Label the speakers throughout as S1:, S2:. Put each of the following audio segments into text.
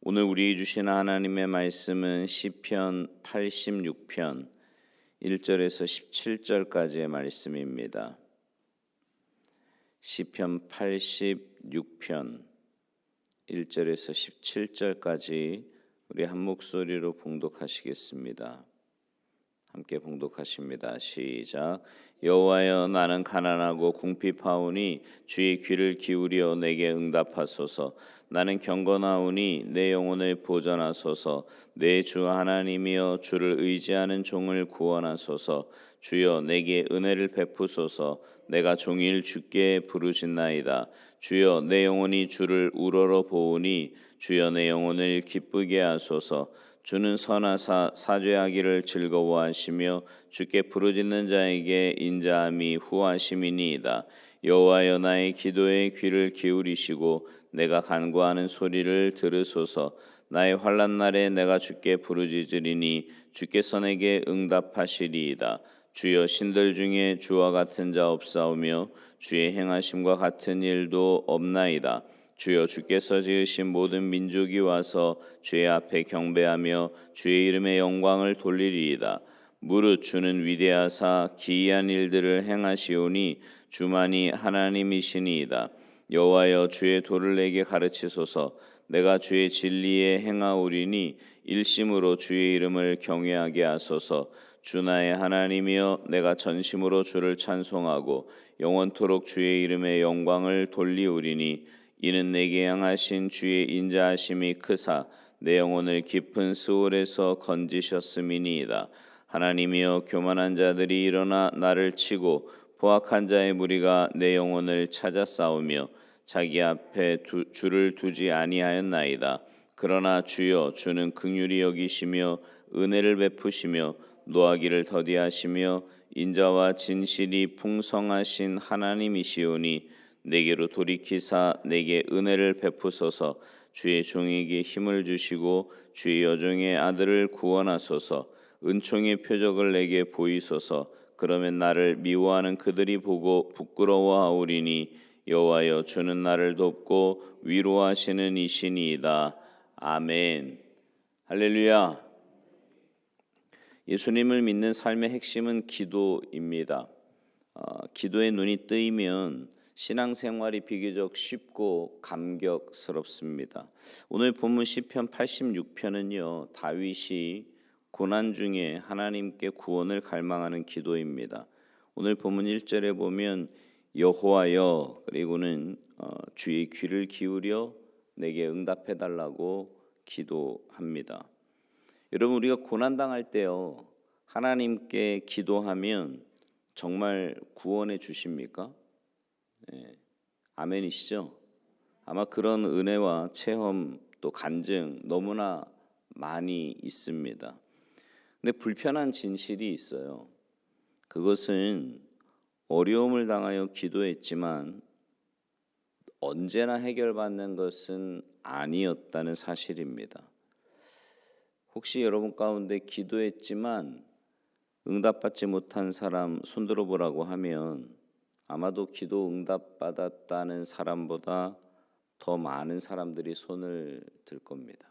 S1: 오늘 우리 주신 하나님의 말씀은 시편 86편 1절에서 17절까지의 말씀입니다. 시편 86편 1절에서 17절까지 우리 한 목소리로 봉독하시겠습니다. 함께 봉독하십니다. 시작. 여호와여, 나는 가난하고 궁핍하오니 주의 귀를 기울여 내게 응답하소서. 나는 경건하오니 내 영혼을 보전하소서. 내 주 하나님이여, 주를 의지하는 종을 구원하소서. 주여, 내게 은혜를 베푸소서. 내가 종일 주께 부르짖나이다. 주여, 내 영혼이 주를 우러러 보오니 주여, 내 영혼을 기쁘게 하소서. 주는 선하사 사죄하기를 즐거워하시며 주께 부르짖는 자에게 인자함이 후하심이니이다. 여호와여, 나의 기도에 귀를 기울이시고 내가 간구하는 소리를 들으소서. 나의 환난 날에 내가 주께 부르짖으리니 주께서 내게 응답하시리이다. 주여, 신들 중에 주와 같은 자 없사오며 주의 행하심과 같은 일도 없나이다. 주여, 주께서 지으신 모든 민족이 와서 주의 앞에 경배하며 주의 이름의 영광을 돌리리이다. 무릇 주는 위대하사 기이한 일들을 행하시오니 주만이 하나님이시니이다. 여호와여, 주의 도를 내게 가르치소서. 내가 주의 진리에 행하오리니 일심으로 주의 이름을 경외하게 하소서. 주 나의 하나님이여, 내가 전심으로 주를 찬송하고 영원토록 주의 이름의 영광을 돌리오리니 이는 내게 향하신 주의 인자하심이 크사 내 영혼을 깊은 스올에서 건지셨음이니이다. 하나님이여, 교만한 자들이 일어나 나를 치고 포악한 자의 무리가 내 영혼을 찾아 싸우며 자기 앞에 주를 두지 아니하였나이다. 그러나 주여, 주는 긍휼히 여기시며 은혜를 베푸시며 노하기를 더디하시며 인자와 진실이 풍성하신 하나님이시오니 내게로 돌이키사 내게 은혜를 베푸소서. 주의 종에게 힘을 주시고 주의 여종의 아들을 구원하소서. 은총의 표적을 내게 보이소서. 그러면 나를 미워하는 그들이 보고 부끄러워하오리니 여호와여, 주는 나를 돕고 위로하시는 이시니이다. 아멘. 할렐루야. 예수님을 믿는 삶의 핵심은 기도입니다. 기도에 눈이 뜨이면 신앙생활이 비교적 쉽고 감격스럽습니다. 오늘 본문 시편 86편은요, 다윗이 고난 중에 하나님께 구원을 갈망하는 기도입니다. 오늘 본문 1절에 보면 여호와여, 그리고는 주의 귀를 기울여 내게 응답해 달라고 기도합니다. 여러분, 우리가 고난당할 때요, 하나님께 기도하면 정말 구원해 주십니까? 네, 아멘이시죠? 아마 그런 은혜와 체험 또 간증 너무나 많이 있습니다. 근데 불편한 진실이 있어요. 그것은 어려움을 당하여 기도했지만 언제나 해결받는 것은 아니었다는 사실입니다. 혹시 여러분 가운데 기도했지만 응답받지 못한 사람 손들어 보라고 하면 아마도 기도 응답받았다는 사람보다 더 많은 사람들이 손을 들 겁니다.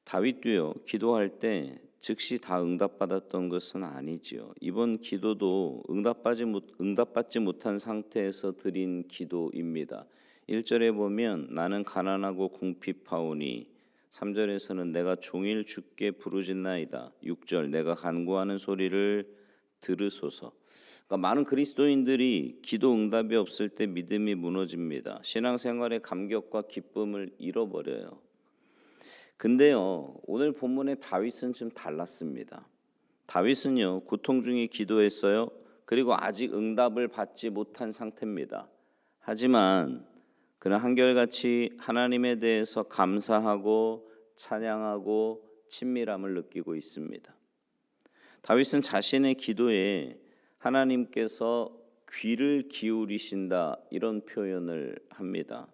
S1: 다윗도요, 기도할 때 즉시 다 응답받았던 것은 아니지요. 이번 기도도 응답받지 못한 상태에서 드린 기도입니다. 1절에 보면 나는 가난하고 궁핍하오니, 3절에서는 내가 종일 주께 부르짖나이다. 6절 내가 간구하는 소리를 들으소서. 그러니까 많은 그리스도인들이 기도 응답이 없을 때 믿음이 무너집니다. 신앙생활의 감격과 기쁨을 잃어버려요. 근데요, 오늘 본문의 다윗은 좀 달랐습니다. 다윗은요, 고통 중에 기도했어요. 그리고 아직 응답을 받지 못한 상태입니다. 하지만 그는 한결같이 하나님에 대해서 감사하고 찬양하고 친밀함을 느끼고 있습니다. 다윗은 자신의 기도에 하나님께서 귀를 기울이신다, 이런 표현을 합니다.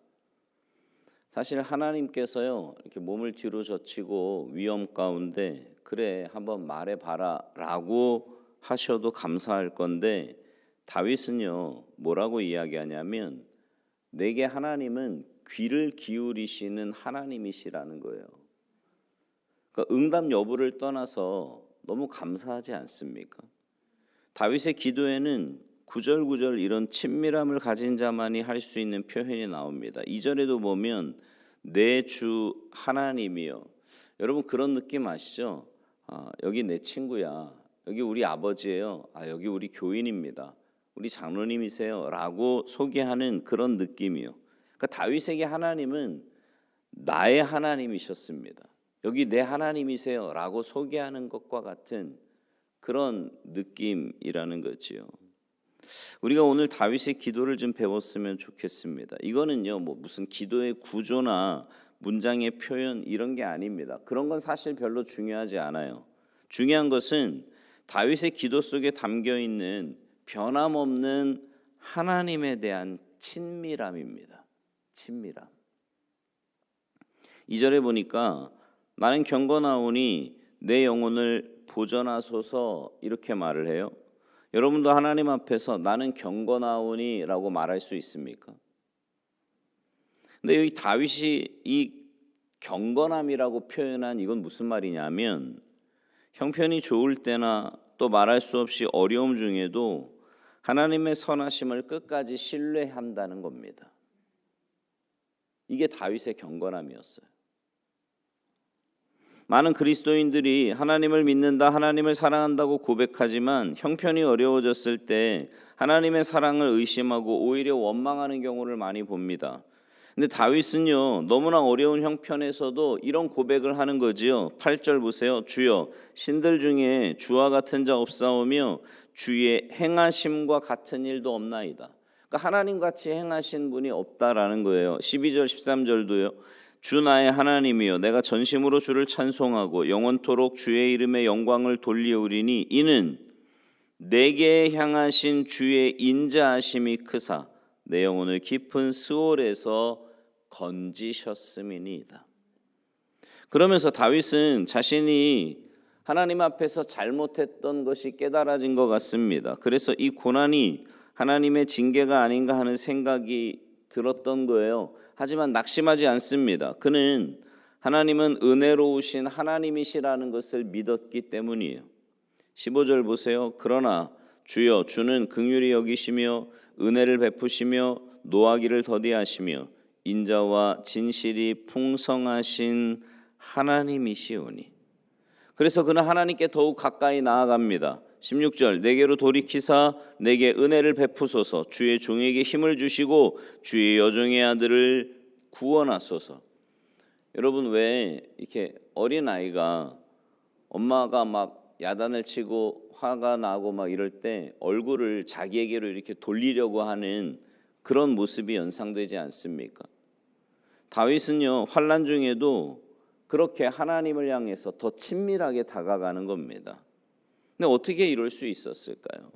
S1: 사실 하나님께서요, 이렇게 몸을 뒤로 젖히고 위험 가운데 그래 한번 말해봐라 라고 하셔도 감사할 건데, 다윗은요 뭐라고 이야기하냐면 내게 하나님은 귀를 기울이시는 하나님이시라는 거예요. 그러니까 응답 여부를 떠나서 너무 감사하지 않습니까? 다윗의 기도에는 구절구절 이런 친밀함을 가진 자만이 할 수 있는 표현이 나옵니다. 2절에도 보면 내 주 하나님이여. 여러분 그런 느낌 아시죠? 여기 내 친구야. 여기 우리 아버지예요. 여기 우리 교인입니다. 우리 장로님이세요. 라고 소개하는 그런 느낌이요. 그러니까 다윗에게 하나님은 나의 하나님이셨습니다. 여기 내 하나님이세요. 라고 소개하는 것과 같은 그런 느낌이라는 거지요. 우리가 오늘 다윗의 기도를 좀 배웠으면 좋겠습니다. 이거는요, 무슨 기도의 구조나 문장의 표현 이런 게 아닙니다. 그런 건 사실 별로 중요하지 않아요. 중요한 것은 다윗의 기도 속에 담겨 있는 변함없는 하나님에 대한 친밀함입니다. 친밀함. 2절에 보니까 나는 경건하오니 내 영혼을 보전하소서 이렇게 말을 해요. 여러분도 하나님 앞에서 나는 경건하오니 라고 말할 수 있습니까? 근데 여기 다윗이 이 경건함이라고 표현한 이건 무슨 말이냐면 형편이 좋을 때나 또 말할 수 없이 어려움 중에도 하나님의 선하심을 끝까지 신뢰한다는 겁니다. 이게 다윗의 경건함이었어요. 많은 그리스도인들이 하나님을 믿는다, 하나님을 사랑한다고 고백하지만 형편이 어려워졌을 때 하나님의 사랑을 의심하고 오히려 원망하는 경우를 많이 봅니다. 근데 다윗은요, 너무나 어려운 형편에서도 이런 고백을 하는 거지요. 8절 보세요. 주여, 신들 중에 주와 같은 자 없사오며 주의 행하심과 같은 일도 없나이다. 그러니까 하나님같이 행하신 분이 없다라는 거예요. 12절 13절도요. 주 나의 하나님이여 내가 전심으로 주를 찬송하고 영원토록 주의 이름의 영광을 돌리우리니 이는 내게 향하신 주의 인자하심이 크사 내 영혼을 깊은 스올에서 건지셨음이니이다. 그러면서 다윗은 자신이 하나님 앞에서 잘못했던 것이 깨달아진 것 같습니다. 그래서 이 고난이 하나님의 징계가 아닌가 하는 생각이 들었던 거예요. 하지만 낙심하지 않습니다. 그는 하나님은 은혜로우신 하나님이시라는 것을 믿었기 때문이에요. 15절 보세요. 그러나 주여 주는 긍휼히 여기시며 은혜를 베푸시며 노하기를 더디하시며 인자와 진실이 풍성하신 하나님이시오니. 그래서 그는 하나님께 더욱 가까이 나아갑니다. 16절 내게로 돌이키사 내게 은혜를 베푸소서 주의 종에게 힘을 주시고 주의 여종의 아들을 구원하소서. 여러분 왜 이렇게 어린아이가 엄마가 막 야단을 치고 화가 나고 막 이럴 때 얼굴을 자기에게로 이렇게 돌리려고 하는 그런 모습이 연상되지 않습니까? 다윗은요 환난 중에도 그렇게 하나님을 향해서 더 친밀하게 다가가는 겁니다. 근데 어떻게 이럴 수 있었을까요?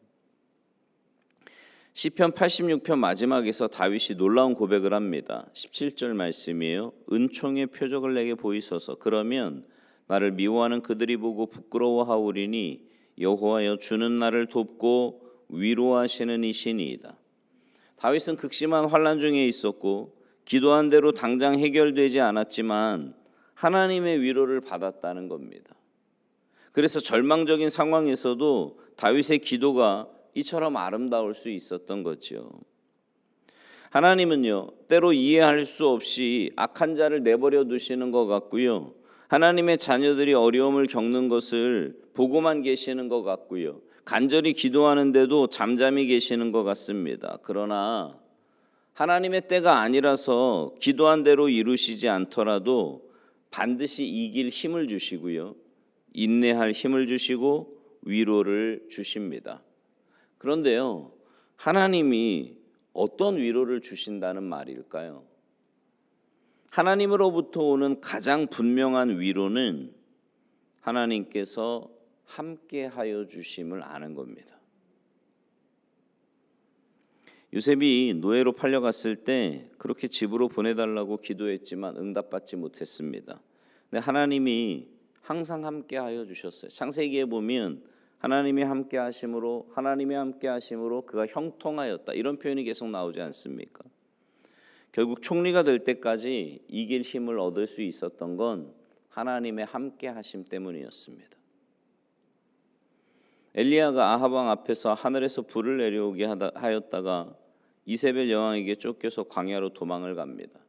S1: 시편 86편 마지막에서 다윗이 놀라운 고백을 합니다. 17절 말씀이에요. 은총의 표적을 내게 보이소서. 그러면 나를 미워하는 그들이 보고 부끄러워하오리니 여호와여 주는 나를 돕고 위로하시는 이시니이다. 다윗은 극심한 환난 중에 있었고 기도한 대로 당장 해결되지 않았지만 하나님의 위로를 받았다는 겁니다. 그래서 절망적인 상황에서도 다윗의 기도가 이처럼 아름다울 수 있었던 거죠. 하나님은요 때로 이해할 수 없이 악한 자를 내버려 두시는 것 같고요. 하나님의 자녀들이 어려움을 겪는 것을 보고만 계시는 것 같고요. 간절히 기도하는데도 잠잠히 계시는 것 같습니다. 그러나 하나님의 때가 아니라서 기도한 대로 이루시지 않더라도 반드시 이길 힘을 주시고요. 인내할 힘을 주시고 위로를 주십니다. 그런데요, 하나님이 어떤 위로를 주신다는 말일까요? 하나님으로부터 오는 가장 분명한 위로는 하나님께서 함께하여 주심을 아는 겁니다. 요셉이 노예로 팔려갔을 때 그렇게 집으로 보내달라고 기도했지만 응답받지 못했습니다. 근데 하나님이 항상 함께하여 주셨어요. 창세기에 보면 하나님이 함께하심으로 그가 형통하였다 이런 표현이 계속 나오지 않습니까? 결국 총리가 될 때까지 이길 힘을 얻을 수 있었던 건 하나님의 함께 하심 때문이었습니다. 엘리야가 아합 왕 앞에서 하늘에서 불을 내려오게 하였다가 이세벨 여왕에게 쫓겨서 광야로 도망을 갑니다.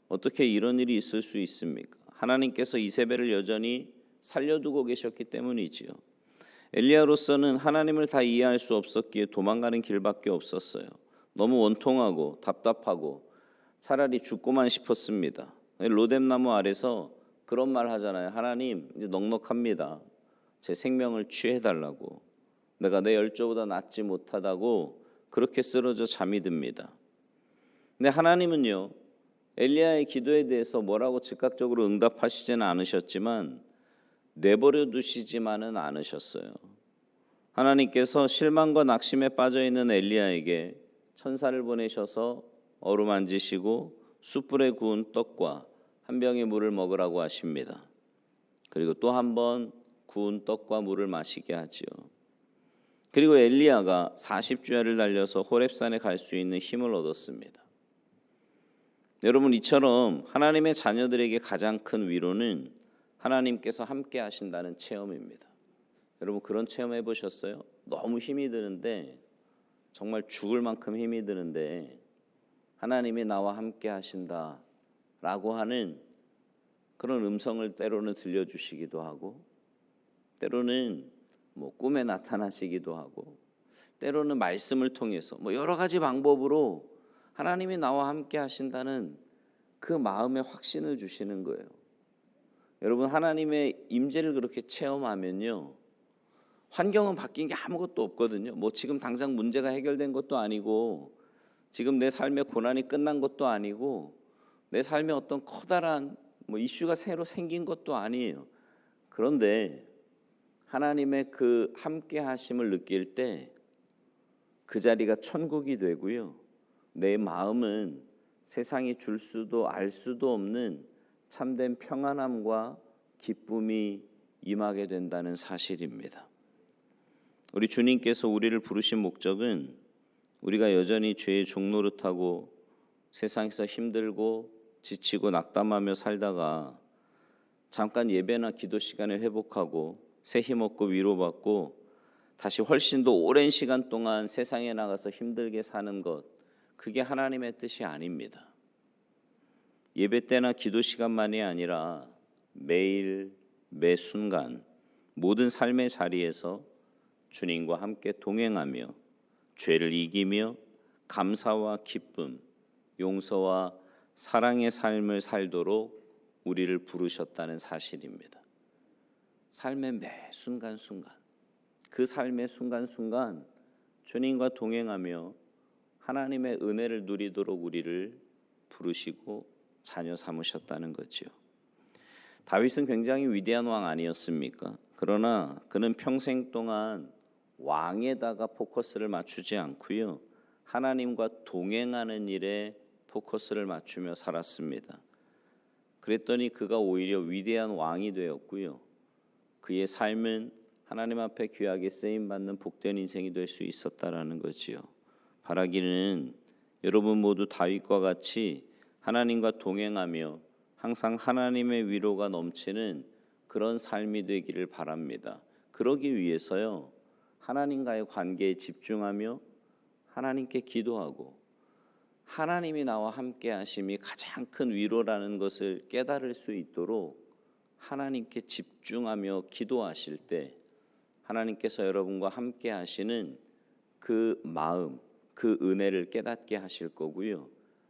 S1: 어떻게 이런 일이 있을 수 있습니까? 하나님께서 이세벨을 여전히 살려두고 계셨기 때문이지요. 엘리야로서는 하나님을 다 이해할 수 없었기에 도망가는 길밖에 없었어요. 너무 원통하고 답답하고 차라리 죽고만 싶었습니다. 로뎀나무 아래서 그런 말 하잖아요. 하나님, 이제 넉넉합니다. 제 생명을 취해달라고. 내가 내 열조보다 낫지 못하다고 그렇게 쓰러져 잠이 듭니다. 근데 하나님은요, 엘리야의 기도에 대해서 뭐라고 즉각적으로 응답하시지는 않으셨지만 내버려 두시지만은 않으셨어요. 하나님께서 실망과 낙심에 빠져있는 엘리야에게 천사를 보내셔서 어루만지시고 숯불에 구운 떡과 한 병의 물을 먹으라고 하십니다. 그리고 또 한 번 구운 떡과 물을 마시게 하지요. 그리고 엘리야가 40주야를 달려서 호렙산에 갈 수 있는 힘을 얻었습니다. 여러분, 이처럼 하나님의 자녀들에게 가장 큰 위로는 하나님께서 함께 하신다는 체험입니다. 여러분, 그런 체험 해보셨어요? 너무 힘이 드는데, 정말 죽을 만큼 힘이 드는데 하나님이 나와 함께 하신다라고 하는 그런 음성을 때로는 들려주시기도 하고, 때로는 꿈에 나타나시기도 하고, 때로는 말씀을 통해서 여러 가지 방법으로 하나님이 나와 함께 하신다는 그 마음의 확신을 주시는 거예요. 여러분, 하나님의 임재를 그렇게 체험하면요, 환경은 바뀐 게 아무것도 없거든요. 지금 당장 문제가 해결된 것도 아니고, 지금 내 삶의 고난이 끝난 것도 아니고, 내 삶에 어떤 커다란 이슈가 새로 생긴 것도 아니에요. 그런데 하나님의 그 함께 하심을 느낄 때 그 자리가 천국이 되고요, 내 마음은 세상이 줄 수도 알 수도 없는 참된 평안함과 기쁨이 임하게 된다는 사실입니다. 우리 주님께서 우리를 부르신 목적은 우리가 여전히 죄의 종노릇하고 세상에서 힘들고 지치고 낙담하며 살다가 잠깐 예배나 기도 시간을 회복하고 새 힘 얻고 위로받고 다시 훨씬 더 오랜 시간 동안 세상에 나가서 힘들게 사는 것, 그게 하나님의 뜻이 아닙니다. 예배 때나 기도 시간만이 아니라 매일 매 순간 모든 삶의 자리에서 주님과 함께 동행하며 죄를 이기며 감사와 기쁨, 용서와 사랑의 삶을 살도록 우리를 부르셨다는 사실입니다. 삶의 매 순간순간, 그 삶의 순간순간 주님과 동행하며 하나님의 은혜를 누리도록 우리를 부르시고 자녀 삼으셨다는 거죠. 다윗은 굉장히 위대한 왕 아니었습니까? 그러나 그는 평생 동안 왕에다가 포커스를 맞추지 않고요, 하나님과 동행하는 일에 포커스를 맞추며 살았습니다. 그랬더니 그가 오히려 위대한 왕이 되었고요, 그의 삶은 하나님 앞에 귀하게 쓰임받는 복된 인생이 될 수 있었다라는 거지요. 바라기는 여러분 모두 다윗과 같이 하나님과 동행하며 항상 하나님의 위로가 넘치는 그런 삶이 되기를 바랍니다. 그러기 위해서요, 하나님과의 관계에 집중하며 하나님께 기도하고 하나님이 나와 함께 하심이 가장 큰 위로라는 것을 깨달을 수 있도록 하나님께 집중하며 기도하실 때 하나님께서 여러분과 함께 하시는 그 마음, 그 은혜를 깨닫게 하실 거고요,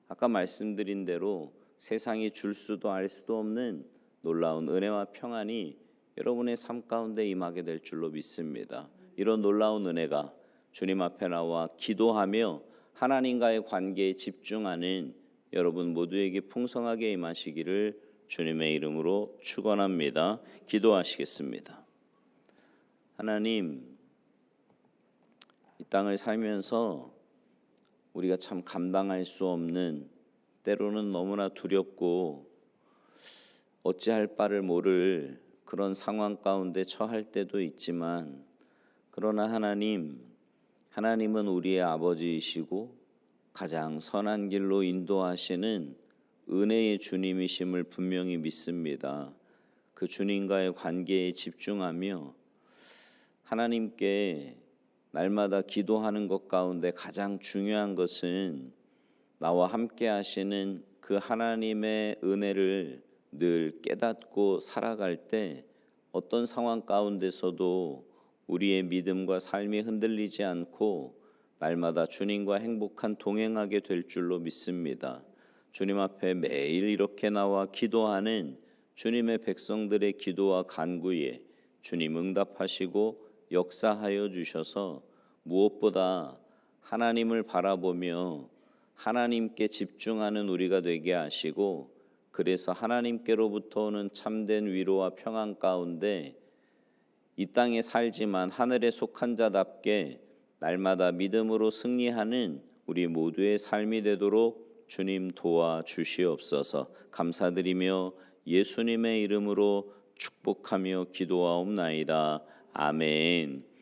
S1: 아까 말씀드린 대로 세상이 줄 수도 알 수도 없는 놀라운 은혜와 평안이 여러분의 삶 가운데 임하게 될 줄로 믿습니다. 이런 놀라운 은혜가 주님 앞에 나와 기도하며 하나님과의 관계에 집중하는 여러분 모두에게 풍성하게 임하시기를 주님의 이름으로 축원합니다. 기도하시겠습니다. 하나님, 이 땅을 살면서 우리가 참 감당할 수 없는, 때로는 너무나 두렵고 어찌할 바를 모를 그런 상황 가운데 처할 때도 있지만, 그러나 하나님은 우리의 아버지이시고 가장 선한 길로 인도하시는 은혜의 주님이심을 분명히 믿습니다. 그 주님과의 관계에 집중하며 하나님께 날마다 기도하는 것 가운데 가장 중요한 것은 나와 함께 하시는 그 하나님의 은혜를 늘 깨닫고 살아갈 때 어떤 상황 가운데서도 우리의 믿음과 삶이 흔들리지 않고 날마다 주님과 행복한 동행하게 될 줄로 믿습니다. 주님 앞에 매일 이렇게 나와 기도하는 주님의 백성들의 기도와 간구에 주님 응답하시고 역사하여 주셔서 무엇보다 하나님을 바라보며 하나님께 집중하는 우리가 되게 하시고, 그래서 하나님께로부터 오는 참된 위로와 평안 가운데 이 땅에 살지만 하늘에 속한 자답게 날마다 믿음으로 승리하는 우리 모두의 삶이 되도록 주님 도와주시옵소서. 감사드리며 예수님의 이름으로 축복하며 기도하옵나이다. 아멘.